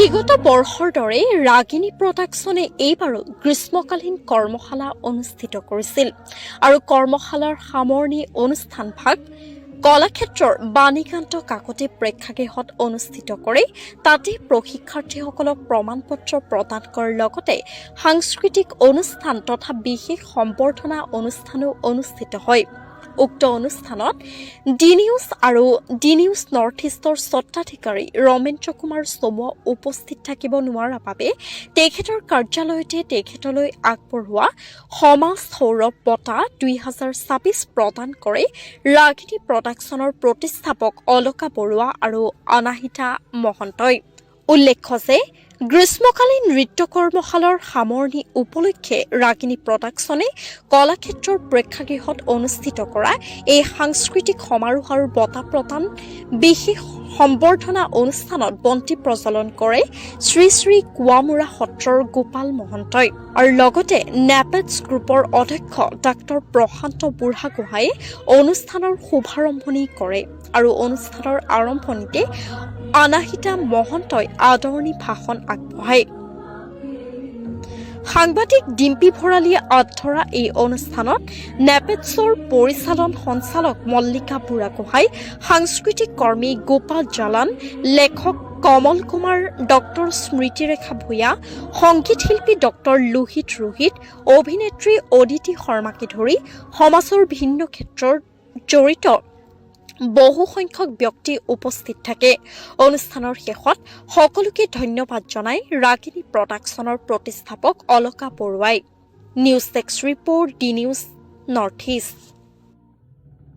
বিগত বৰ্ষৰ দৰে ৰাগিনী প্ৰডাকশ্যনে এইবাৰো গ্ৰীষ্মকালীন কৰ্মশালা অনুষ্ঠিত কৰিছিল আৰু কৰ্মশালাৰ সামৰণি অনুষ্ঠানভাগ কলাক্ষেত্ৰৰ বাণীকান্ত কাকতি প্ৰেক্ষাগৃহত অনুষ্ঠিত কৰি তাতে প্ৰশিক্ষাৰ্থীসকলক প্ৰমাণপত্ৰ প্ৰদান কৰাৰ লগতে সাংস্কৃতিক অনুষ্ঠান তথা বিশেষ সম্বৰ্ধনা অনুষ্ঠানো অনুষ্ঠিত হয়। উক্ত অনুষ্ঠানত ডি নিউজ আৰু ডি নিউজ নৰ্থ ইষ্টৰ স্বত্বাধিকাৰী ৰমেন্দ্ৰ কুমাৰ চমুৱা উপস্থিত থাকিব নোৱাৰাৰ বাবে তেখেতৰ কাৰ্যালয়তে তেখেতলৈ আগবঢ়োৱা সমাজ সৌৰভ বঁটা 2026 প্ৰদান কৰে ৰাগিনী প্ৰডাকশ্যনৰ প্ৰতিষ্ঠাপক অলকা বৰুৱা আৰু অনাহিতা মহন্তই। উল্লেখ্য যে গ্ৰীষ্মকালীন নৃত্য কৰ্মশালাৰ সামৰণি উপলক্ষে ৰাগিনী প্ৰডাকশ্যনে কলাক্ষেত্ৰৰ প্ৰেক্ষাগৃহত অনুষ্ঠিত কৰা এই সাংস্কৃতিক সমাৰোহ আৰু বঁটা প্ৰদান বিশেষ সম্বৰ্ধনা অনুষ্ঠানত বন্তি প্ৰজ্বলন কৰে শ্ৰী শ্ৰী কুৱামুৰা সত্ৰৰ গোপাল মহন্তই আৰু লগতে নেপেটছ গ্ৰুপৰ অধ্যক্ষ ডাঃ প্ৰশান্ত বুঢ়াগোহাঁয়ে অনুষ্ঠানৰ শুভাৰম্ভণি কৰে আৰু অনুষ্ঠানৰ আৰম্ভণিতে অনাহিতা মহন্তই আদৰণি ভাষণ আগবঢ়ায়। সাংবাদিক ডিম্পী ভৰালীয়ে আধৰা এই অনুষ্ঠানত নেপেটছৰ পৰিচালন সঞ্চালক মল্লিকা বুঢ়াগোহাঁই, সাংস্কৃতিক কৰ্মী গোপাল জালান, লেখক কমল কুমাৰ, ডঃ স্মৃতিৰেখা ভূঞা, সংগীত শিল্পী ডঃ লোহিত ৰোহিত, অভিনেত্ৰী অদিতি শৰ্মাকে ধৰি সমাজৰ ভিন্ন ক্ষেত্ৰৰ জড়িত বহু সংখ্যক ব্যক্তি উপস্থিত থাকে। অনুষ্ঠানৰ শেষত সকলোকে ধন্যবাদ জনাই ৰাগিনী প্ৰডাকশ্যনৰ প্ৰতিষ্ঠাপক অলকা বৰুৱাই। News desk report, D news north east.